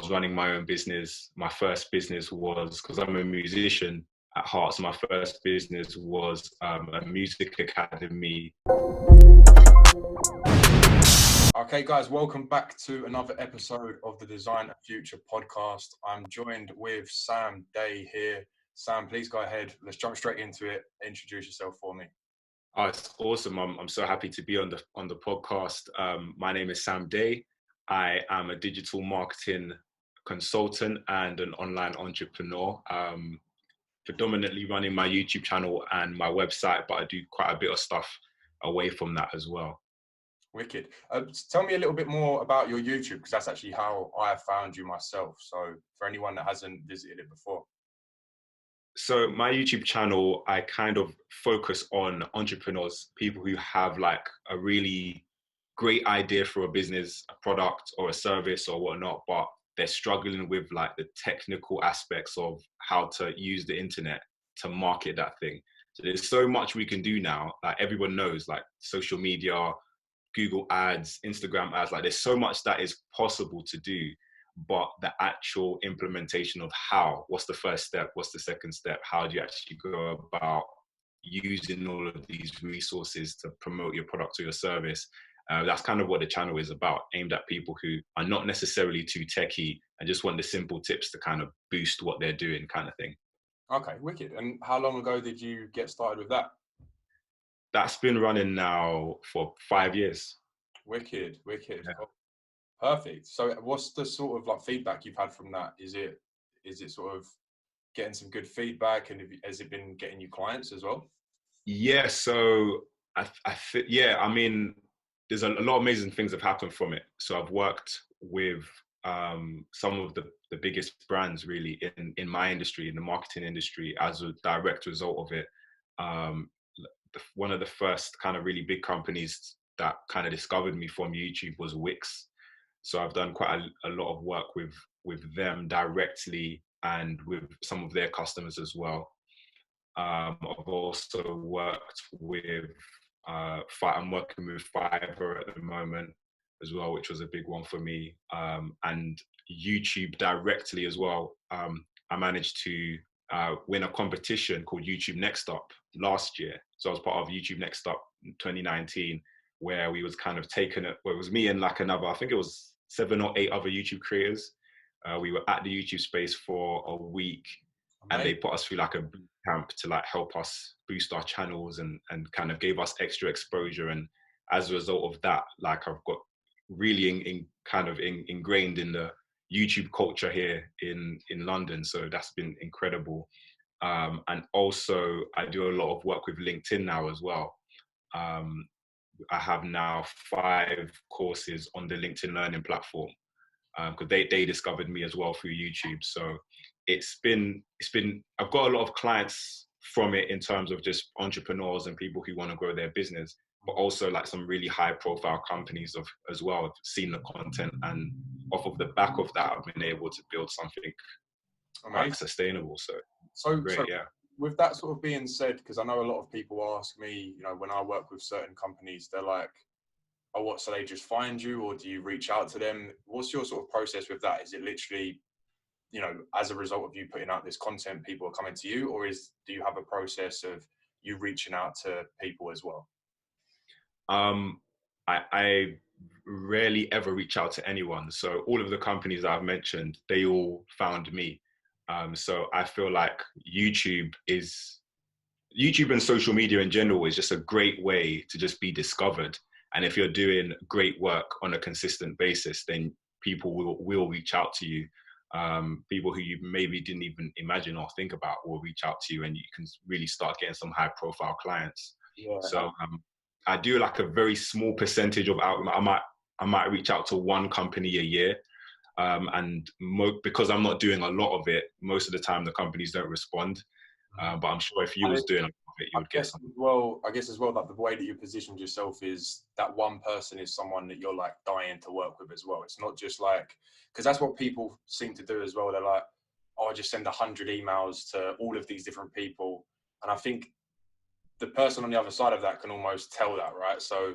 was running my own business. My first business was, because I'm a musician at heart, so my first business was a music academy. Okay, guys, welcome back to another episode of the Design a Future podcast. I'm joined with Sam Dey here. Sam, please go ahead. Let's jump straight into it. Introduce yourself for me. Oh, it's awesome. I'm so happy to be on the podcast. My name is Sam Dey. I am a digital marketing consultant and an online entrepreneur. Predominantly running my YouTube channel and my website, but I do quite a bit of stuff away from that as well. Wicked. Tell me a little bit more about your YouTube, because that's actually how I found you myself. So for anyone that hasn't visited it before. So my YouTube channel, I kind of focus on entrepreneurs, people who have like a really great idea for a business, a product or a service or whatnot, but they're struggling with like the technical aspects of how to use the internet to market that thing. So there's so much we can do now. Like everyone knows, like social media, Google ads, Instagram ads, like there's so much that is possible to do, but the actual implementation of what's the first step, what's the second step, how do you actually go about using all of these resources to promote your product or your service? That's kind of what the channel is about, aimed at people who are not necessarily too techie and just want the simple tips to kind of boost what they're doing, kind of thing. Okay, wicked. And how long ago did you get started with that? That's been running now for 5 years. Wicked. Yeah. Cool. Perfect. So what's the sort of like feedback you've had from that? Is it sort of getting some good feedback, and has it been getting you clients as well? Yeah, so I mean, there's a lot of amazing things have happened from it. So I've worked with some of the biggest brands really in my industry, in the marketing industry, as a direct result of it. One of the first kind of really big companies that kind of discovered me from YouTube was Wix. So I've done quite a lot of work with them directly and with some of their customers as well. I've also worked with I'm working with Fiverr at the moment as well, which was a big one for me. And YouTube directly as well. I managed to win a competition called YouTube Next Up last year. So I was part of YouTube Next Up in 2019, where we was kind of taking it. Well, it was me and like another, I think it was 7 or 8 other YouTube creators. We were at the YouTube space for a week. And they put us through like a boot camp to like help us boost our channels and kind of gave us extra exposure. And as a result of that, like I've got really ingrained in the YouTube culture here in London. So that's been incredible. And also I do a lot of work with LinkedIn now as well. I have now 5 courses on the LinkedIn Learning platform, because they discovered me as well through YouTube. So it's been I've got a lot of clients from it in terms of just entrepreneurs and people who want to grow their business, but also like some really high profile companies as well. I've seen the content, and off of the back of that, I've been able to build something quite sustainable. So great, yeah. With that sort of being said, because I know a lot of people ask me, you know, when I work with certain companies, they're like, oh, what, so they just find you, or do you reach out to them? What's your sort of process with that? Is it literally, you know, as a result of you putting out this content, people are coming to you, or do you have a process of you reaching out to people as well? I rarely ever reach out to anyone. So all of the companies that I've mentioned, they all found me. So I feel like YouTube and social media in general is just a great way to just be discovered. And if you're doing great work on a consistent basis, then people will reach out to you. People who you maybe didn't even imagine or think about will reach out to you, and you can really start getting some high profile clients. Yeah. So I do like a very small percentage of I might reach out to one company a year. And because I'm not doing a lot of it, most of the time the companies don't respond. But I'm sure if you was doing a lot of it, you would get something. Well, I guess as well that the way that you positioned yourself is that one person is someone that you're like dying to work with as well. It's not just like, because that's what people seem to do as well. They're like, oh, I just send 100 emails to all of these different people. And I think the person on the other side of that can almost tell that, right? So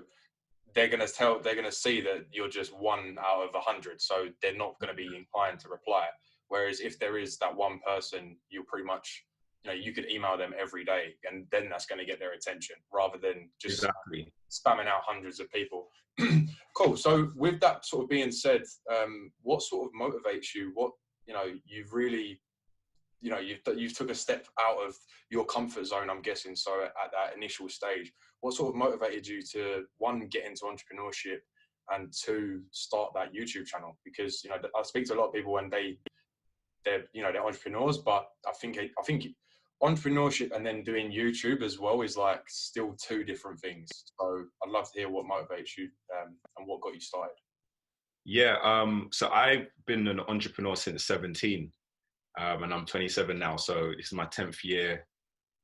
they're going to see that you're just 1 out of 100. So they're not going to be inclined to reply. Whereas if there is that one person, you're pretty much, you could email them every day, and then that's going to get their attention rather than just spamming out hundreds of people. Cool. So with that sort of being said, what sort of motivates you? What, you've really, you've took a step out of your comfort zone, I'm guessing. So at that initial stage, what sort of motivated you to, one, get into entrepreneurship, and two, start that YouTube channel? Because, I speak to a lot of people when they're entrepreneurs, but I think entrepreneurship and then doing YouTube as well is like still two different things. So I'd love to hear what motivates you, and what got you started. Yeah, so I've been an entrepreneur since 17, and I'm 27 now. So this is my 10th year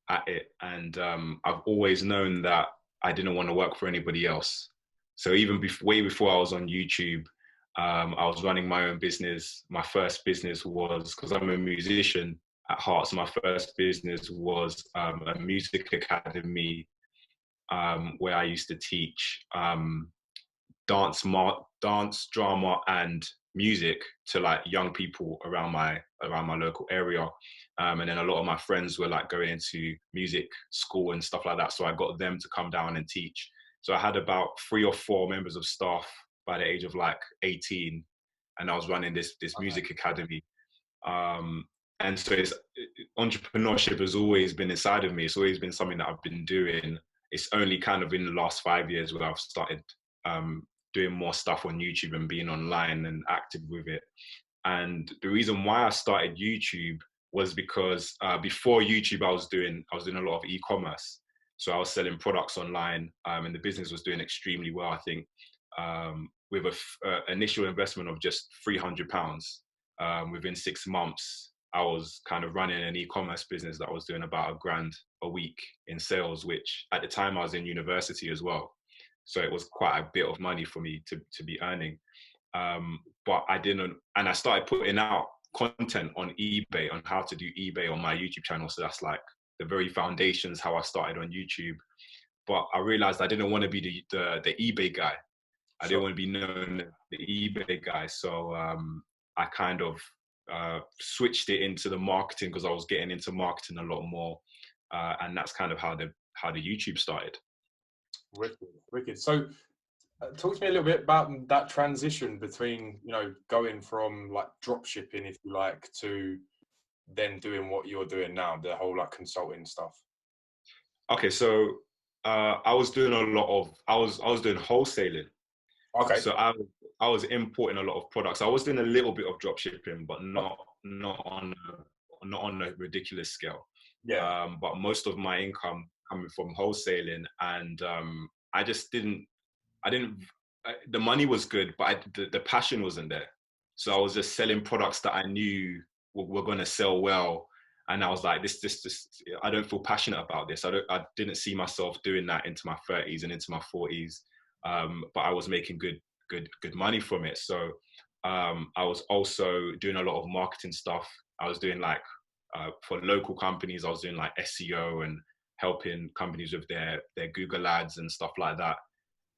at it. And I've always known that I didn't want to work for anybody else. So even way before I was on YouTube, I was running my own business. My first business was, because I'm a musician at heart, so my first business was a music academy, where I used to teach dance, drama, and music to like young people around my local area. And then a lot of my friends were like going into music school and stuff like that. So I got them to come down and teach. So I had about 3 or 4 members of staff by the age of like 18, and I was running this music academy. And so entrepreneurship has always been inside of me. It's always been something that I've been doing. It's only kind of in the last 5 years where I've started doing more stuff on YouTube and being online and active with it. And the reason why I started YouTube was because before YouTube, I was doing a lot of e-commerce. So I was selling products online, and the business was doing extremely well, I think, with an initial investment of just £300. Within 6 months, I was kind of running an e-commerce business that was doing about £1,000 a week in sales, which at the time I was in university as well. So it was quite a bit of money for me to be earning. But I didn't, and I started putting out content on eBay, on how to do eBay on my YouTube channel. So that's like the very foundations, how I started on YouTube. But I realized I didn't want to be the eBay guy. I didn't want to be known as the eBay guy. So I kind of switched it into the marketing, because I was getting into marketing a lot more. And that's kind of how the YouTube started. Wicked. So talk to me a little bit about that transition between, going from like drop shipping, if you like, to then doing what you're doing now, the whole like consulting stuff. Okay, so I was doing I was doing wholesaling. Okay. So I was importing a lot of products. I was doing a little bit of drop shipping, but not on a ridiculous scale. Yeah. But most of my income coming from wholesaling, and I just didn't. The money was good, but the passion wasn't there. So I was just selling products that I knew were going to sell well, and I was like, this. I don't feel passionate about this. I didn't see myself doing that into my 30s and into my 40s. But I was making good money from it. So I was also doing a lot of marketing stuff. I was doing like for local companies, I was doing like SEO and helping companies with their Google ads and stuff like that.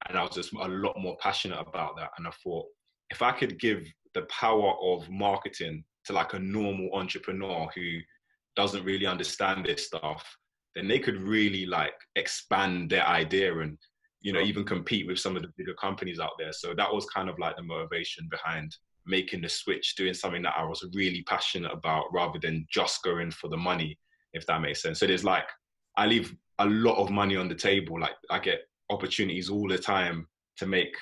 And I was just a lot more passionate about that. And I thought, if I could give the power of marketing to like a normal entrepreneur who doesn't really understand this stuff, then they could really like expand their idea and, even compete with some of the bigger companies out there. So that was kind of like the motivation behind making the switch, doing something that I was really passionate about rather than just going for the money, if that makes sense. So there's like, I leave a lot of money on the table. Like I get opportunities all the time to make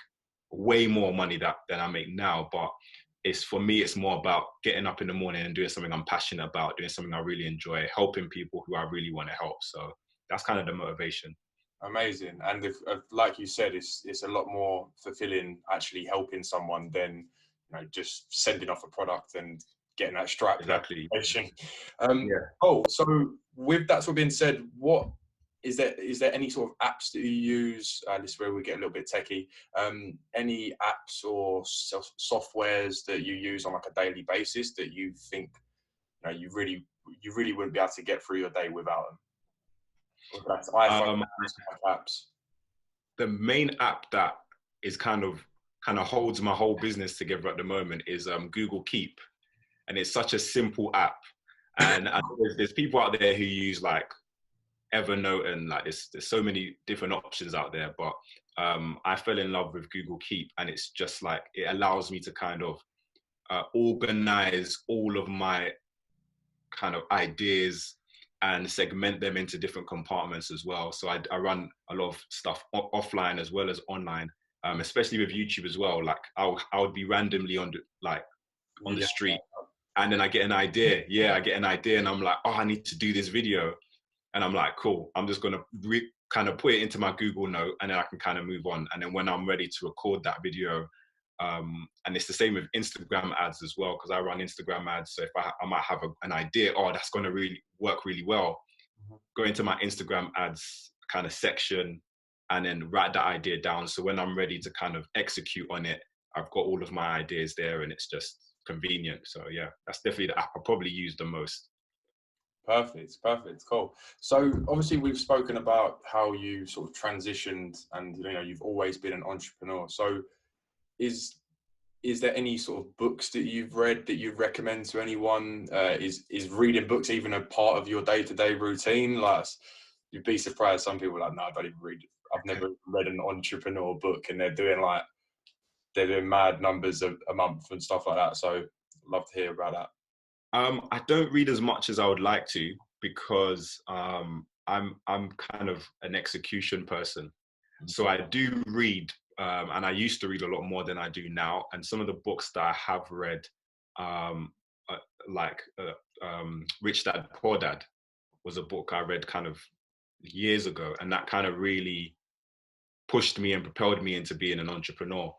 way more money than I make now. But for me, it's more about getting up in the morning and doing something I'm passionate about, doing something I really enjoy, helping people who I really want to help. So that's kind of the motivation. Amazing. And like you said, it's a lot more fulfilling actually helping someone than just sending off a product and getting that stripe. Exactly. Yeah. Oh, so with that sort of being said, what is there any sort of apps that you use? This is where we get a little bit techie. Any apps or softwares that you use on like a daily basis that you think you really wouldn't be able to get through your day without them? That's iPhone apps. The main app that is kind of holds my whole business together at the moment is Google Keep, and it's such a simple app. And there's people out there who use like Evernote, and like there's so many different options out there, but I fell in love with Google Keep, and it's just like it allows me to kind of organize all of my kind of ideas and segment them into different compartments as well. So I run a lot of stuff offline as well as online, especially with YouTube as well. Like I would be randomly on the street, and then I get an idea. Yeah, I get an idea, and I'm like, oh, I need to do this video, and I'm like, cool. I'm just gonna kind of put it into my Google Note, and then I can kind of move on. And then when I'm ready to record that video, and it's the same with Instagram ads as well, because I run Instagram ads. So if I might have an idea, oh, that's going to really work really well, go into my Instagram ads kind of section and then write that idea down. So when I'm ready to kind of execute on it, I've got all of my ideas there, and it's just convenient. So yeah, that's definitely the app I probably use the most. Perfect, cool. So obviously we've spoken about how you sort of transitioned, and you know you've always been an entrepreneur. So is there any sort of books that you've read that you'd recommend to anyone? Is reading books even a part of your day-to-day routine? Like, you'd be surprised. Some people are like, no, I don't even read. I've never read an entrepreneur book, and they're doing mad numbers a month and stuff like that. So I'd love to hear about that. I don't read as much as I would like to, because I'm kind of an execution person. So I do read, and I used to read a lot more than I do now. And some of the books that I have read, Rich Dad Poor Dad, was a book I read kind of years ago, and that kind of really pushed me and propelled me into being an entrepreneur.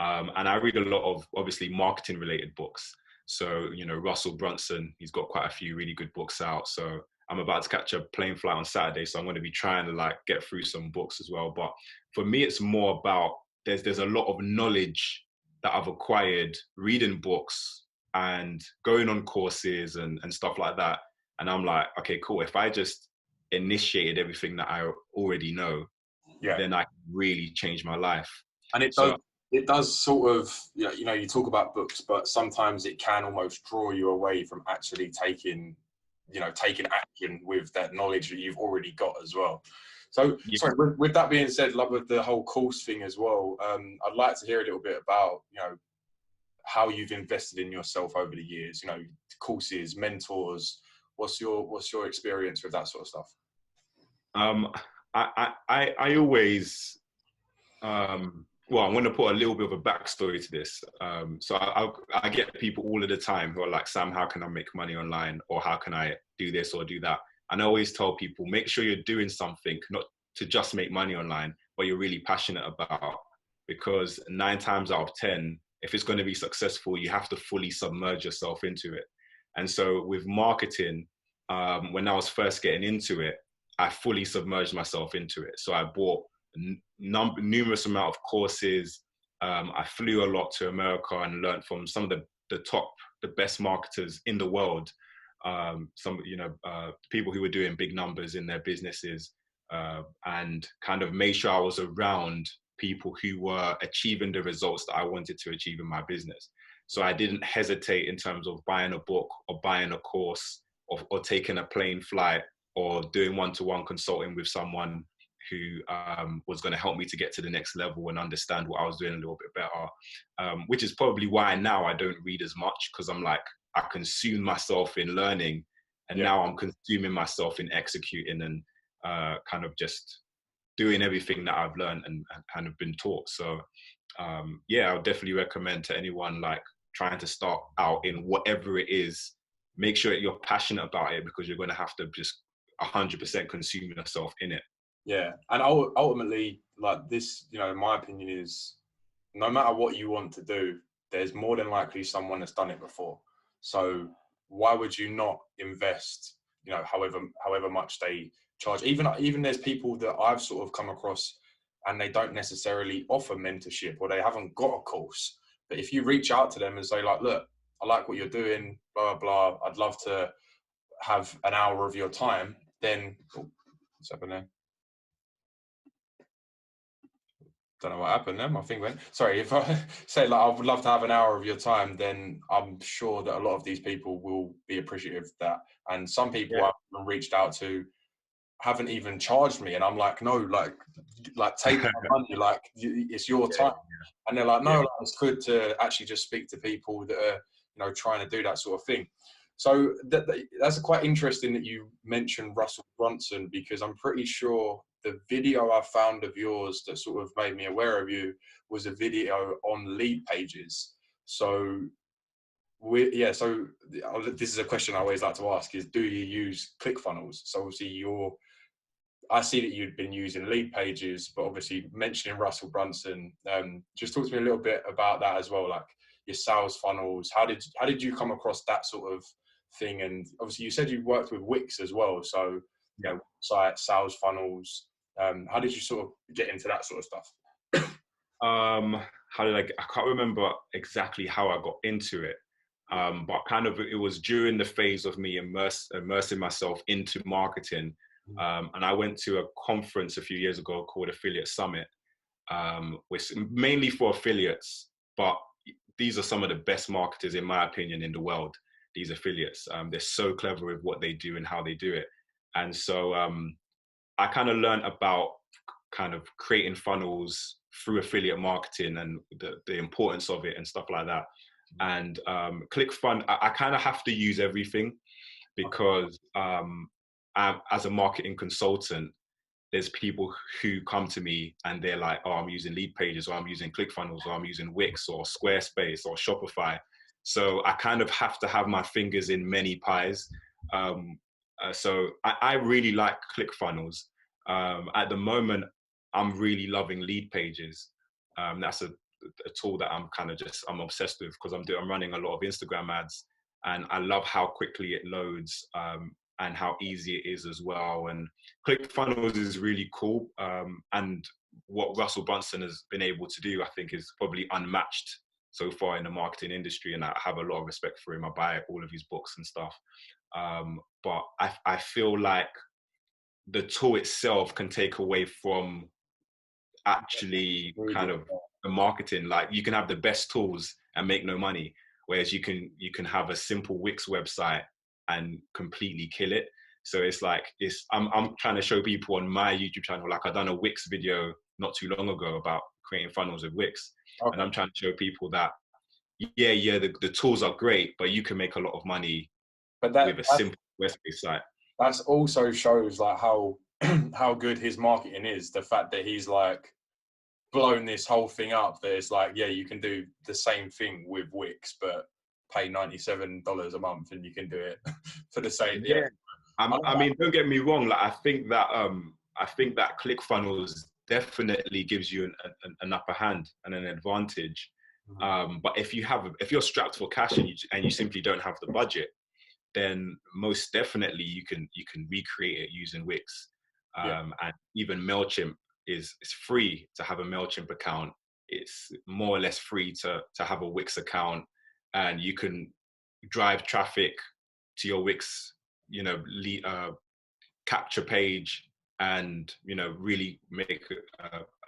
And I read a lot of obviously marketing related books. So, you know, Russell Brunson, he's got quite a few really good books out. So I'm about to catch a plane flight on Saturday, so I'm going to be trying to like get through some books as well. But for me, it's more about there's a lot of knowledge that I've acquired reading books and going on courses and stuff like that. And I'm like, okay, cool. If I just initiated everything that I already know, then I can really change my life. And it does sort of, you know, you talk about books, but sometimes it can almost draw you away from actually taking action with that knowledge that you've already got as well. So, sorry, with that being said, like with the whole course thing as well, I'd like to hear a little bit about, you know, how you've invested in yourself over the years, you know, courses, mentors. What's your experience with that sort of stuff? I always, well, I'm going to put a little bit of a backstory to this. So I get people all of the time who are like, Sam, how can I make money online? Or how can I do this or do that? And I always tell people, make sure you're doing something, not to just make money online, but you're really passionate about. Because 9 times out of 10, if it's going to be successful, you have to fully submerge yourself into it. And so with marketing, when I was first getting into it, I fully submerged myself into it. So I bought numerous amount of courses. I flew a lot to America and learned from some of the best marketers in the world. People who were doing big numbers in their businesses, and kind of made sure I was around people who were achieving the results that I wanted to achieve in my business. So I didn't hesitate in terms of buying a book or buying a course or taking a plane flight or doing one-to-one consulting with someone who was going to help me to get to the next level and understand what I was doing a little bit better, which is probably why now I don't read as much, because I'm like, I consume myself in learning, and now I'm consuming myself in executing and kind of just doing everything that I've learned and kind of been taught. So I would definitely recommend to anyone like trying to start out in whatever it is, make sure that you're passionate about it, because you're going to have to just 100% consume yourself in it. Yeah, and ultimately, like this, you know, my opinion is, no matter what you want to do, there's more than likely someone that's done it before. So why would you not invest, you know, however much they charge? Even there's people that I've sort of come across, and they don't necessarily offer mentorship, or they haven't got a course. But if you reach out to them and say like, look, I like what you're doing, blah, blah, blah, I'd love to have an hour of your time, then what's happening there? Don't know what happened then. My thing went. Sorry, if I say like I would love to have an hour of your time, then I'm sure that a lot of these people will be appreciative of that. And some people Yeah. I've reached out to haven't even charged me, and I'm like, no, like take my money, like it's your Yeah. time. And they're like, no, Yeah. like, it's good to actually just speak to people that are, trying to do that sort of thing. So that's quite interesting that you mentioned Russell Brunson, because I'm pretty sure the video I found of yours that sort of made me aware of you was a video on lead pages. So so this is a question I always like to ask: is do you use ClickFunnels? So obviously I see that you'd been using lead pages, but obviously mentioning Russell Brunson. Just talk to me a little bit about that as well, like your sales funnels. How did you come across that sort of thing? And obviously you said you worked with Wix as well, so Yeah. site sales funnels. How did you sort of get into that sort of stuff? How did I can't remember exactly how I got into it. But kind of it was during the phase of me immersing myself into marketing. And I went to a conference a few years ago called Affiliate Summit, which mainly for affiliates, but these are some of the best marketers, in my opinion, in the world, these affiliates. They're so clever with what they do and how they do it. And so I kind of learned about kind of creating funnels through affiliate marketing and the importance of it and stuff like that. And ClickFun, I kind of have to use everything because as a marketing consultant, there's people who come to me and they're like, oh, I'm using lead pages, or I'm using ClickFunnels, or I'm using Wix or Squarespace or Shopify. So I kind of have to have my fingers in many pies. So I really like ClickFunnels. At the moment, I'm really loving lead pages. That's a tool that I'm obsessed with because I'm running a lot of Instagram ads, and I love how quickly it loads, and how easy it is as well. And ClickFunnels is really cool. And what Russell Brunson has been able to do, I think, is probably unmatched so far in the marketing industry. And I have a lot of respect for him. I buy all of his books and stuff. But I feel like the tool itself can take away from actually Really kind good. of the marketing. Like you can have the best tools and make no money, whereas you can have a simple Wix website and completely kill it. So it's like I'm trying to show people on my YouTube channel, like I've done a Wix video not too long ago about creating funnels with Wix, and Okay. I'm trying to show people that the tools are great, but you can make a lot of money But with a simple website site. that's also shows like how how good his marketing is. The fact that he's like blown this whole thing up, that it's like, yeah, you can do the same thing with Wix, but pay $97 a month and you can do it for the same. Yeah, Yeah, I love I that. mean, don't get me wrong. Like, I think that ClickFunnels definitely gives you an upper hand and an advantage. But if you're strapped for cash and you simply don't have the budget, then most definitely you can recreate it using Wix. Yeah, And even Mailchimp is free to have a Mailchimp account. It's more or less free to have a Wix account, and you can drive traffic to your Wix, capture page, and really make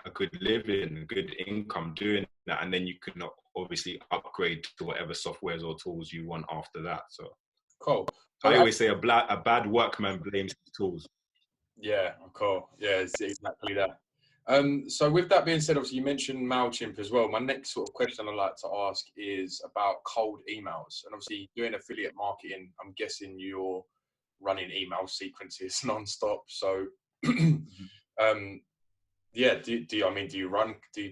a good living, a good income doing that, and then you can obviously upgrade to whatever softwares or tools you want after that. So cool. I So always say a bad workman blames his tools. yeah, cool. Yeah, it's exactly that. So with that being said, obviously you mentioned MailChimp as well. My next sort of question I'd like to ask is about cold emails. And obviously doing affiliate marketing, I'm guessing you're running email sequences non-stop. So um, yeah, do you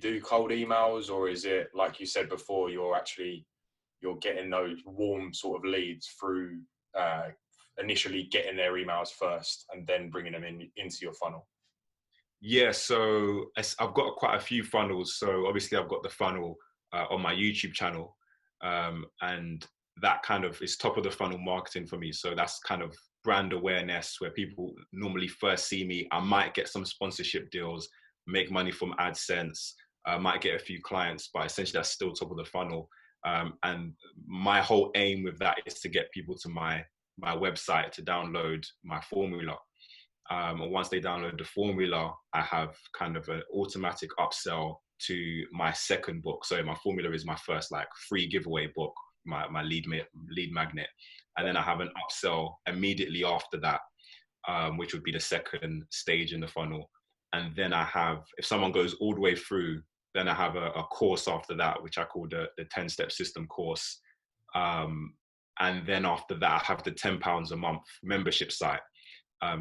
do cold emails, or is it like you said before, you're getting those warm sort of leads through uh, initially getting their emails first and then bringing them into your funnel? Yeah, so I've got quite a few funnels. So obviously I've got the funnel on my YouTube channel, and that kind of is top of the funnel marketing for me. So that's kind of brand awareness where people normally first see me. I might get some sponsorship deals, make money from AdSense, might get a few clients, but essentially that's still top of the funnel. And my whole aim with that is to get people to my website to download my formula. And once they download the formula, I have kind of an automatic upsell to my second book. So my formula is my first like free giveaway book, my lead magnet. And then I have an upsell immediately after that, which would be the second stage in the funnel. And then I have, if someone goes all the way through, then I have a course after that, which I call the 10-step system course. And then after that, I have the £10 a month membership site.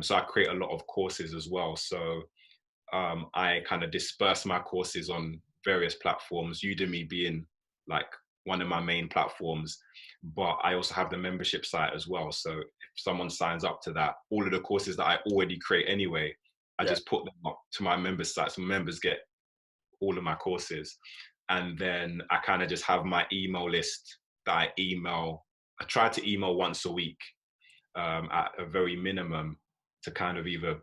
So I create a lot of courses as well. So I kind of disperse my courses on various platforms, Udemy being like one of my main platforms, but I also have the membership site as well. So if someone signs up to that, all of the courses that I already create anyway, I just put them up to my members site. So members get all of my courses. And then I kind of just have my email list that I email. I try to email once a week at a very minimum, to kind of either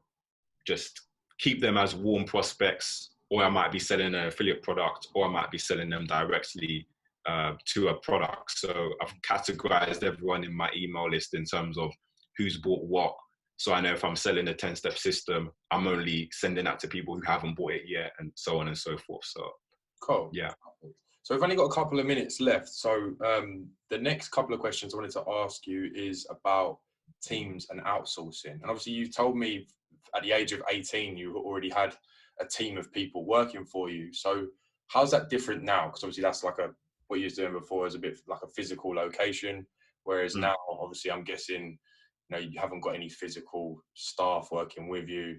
just keep them as warm prospects, or I might be selling an affiliate product, or I might be selling them directly to a product. So I've categorized everyone in my email list in terms of who's bought what. So I know if I'm selling a 10-step system, I'm only sending that to people who haven't bought it yet, and so on and so forth. So cool. Yeah. So we've only got a couple of minutes left. So the next couple of questions I wanted to ask you is about teams and outsourcing. And obviously you've told me at the age of 18, you already had a team of people working for you. So how's that different now? Because obviously that's like what you were doing before is a bit like a physical location. Whereas now, obviously I'm guessing, you haven't got any physical staff working with you,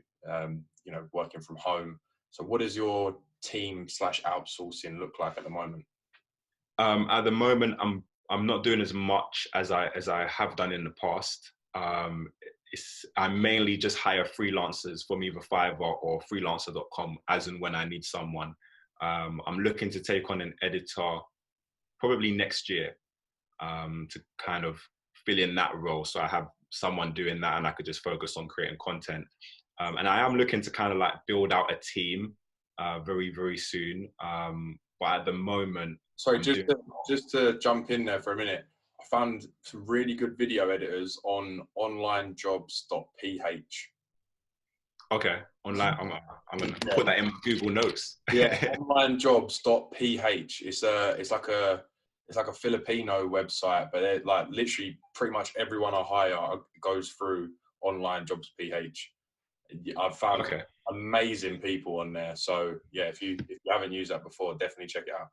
working from home. So what does your team / outsourcing look like at the moment? At the moment, I'm not doing as much as I have done in the past. I mainly just hire freelancers from either Fiverr or freelancer.com as and when I need someone. I'm looking to take on an editor probably next year to kind of fill in that role. So I have someone doing that and I could just focus on creating content. And I am looking to kind of like build out a team very, very soon. But at the moment, sorry, just to jump in there for a minute, I found some really good video editors on onlinejobs.ph. Okay, online. I'm gonna put that in Google Notes. Yeah, onlinejobs.ph. It's like a Filipino website, but they're like literally pretty much everyone I hire goes through onlinejobs.ph. I've found amazing people on there. So yeah, if you haven't used that before, definitely check it out.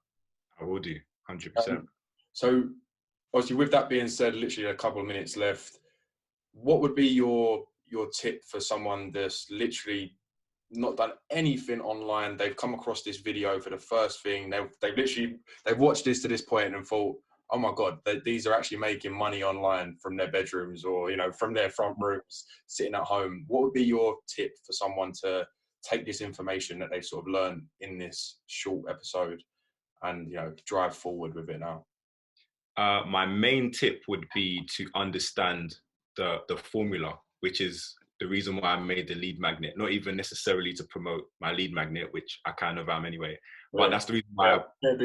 I will do, 100%. So obviously, with that being said, literally a couple of minutes left. What would be your tip for someone that's literally not done anything online? They've come across this video for the first thing. They've watched this to this point and thought, oh my God, these are actually making money online from their bedrooms or, from their front rooms, sitting at home. What would be your tip for someone to take this information that they've sort of learned in this short episode and, drive forward with it now? My main tip would be to understand the formula, which is the reason why I made the lead magnet, not even necessarily to promote my lead magnet, which I kind of am anyway. But that's the reason why that's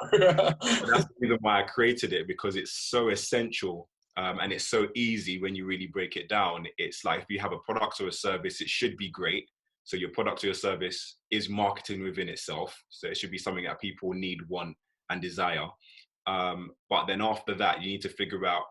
the reason why I created it, because it's so essential and it's so easy when you really break it down. It's like if you have a product or a service, it should be great. So your product or your service is marketing within itself. So it should be something that people need, want, and desire. But then after that, you need to figure out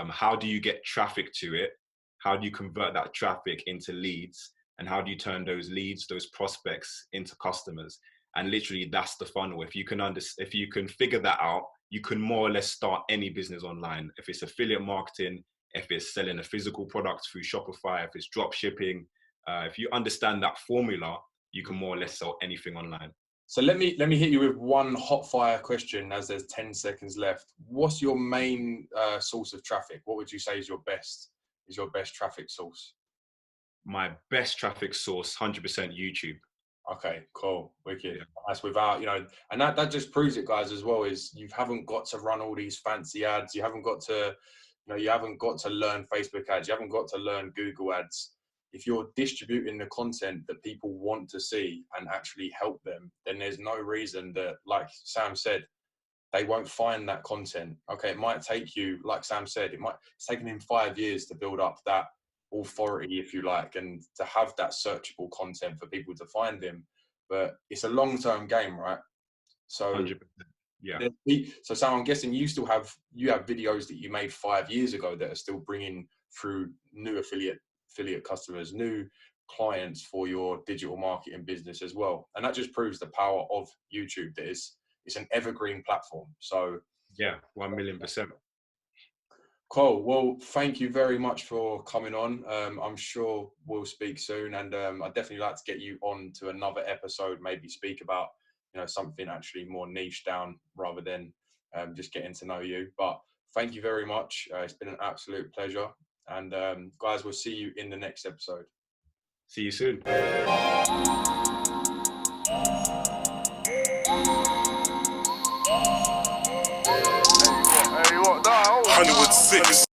how do you get traffic to it? How do you convert that traffic into leads? And how do you turn those leads, those prospects, into customers? And literally, that's the funnel. If you can figure that out, you can more or less start any business online. If it's affiliate marketing, if it's selling a physical product through Shopify, if it's drop shipping, if you understand that formula, you can more or less sell anything online. So let me hit you with one hot fire question as there's 10 seconds left. What's your main source of traffic? What would you say is your best traffic source? My best traffic source, 100% YouTube. Okay, cool, wicked. Yeah. That's without, and that just proves it, guys, as well, is you haven't got to run all these fancy ads. You haven't got to, you haven't got to learn Facebook ads. You haven't got to learn Google ads. If you're distributing the content that people want to see and actually help them, then there's no reason that, like Sam said, they won't find that content. Okay, it might take you, like Sam said, it's taken him 5 years to build up that authority, if you like, and to have that searchable content for people to find him. but it's a long-term game, right? So 100%. Yeah. So Sam, I'm guessing you have videos that you made 5 years ago that are still bringing through new affiliate customers, new clients for your digital marketing business as well. And that just proves the power of YouTube, that it's an evergreen platform. So yeah, 1,000,000%. Cool. Well, thank you very much for coming on. I'm sure we'll speak soon, and I'd definitely like to get you on to another episode, maybe speak about, something actually more niche down rather than just getting to know you. But thank you very much. It's been an absolute pleasure. And guys, we'll see you in the next episode. See you soon. Hollywood 6.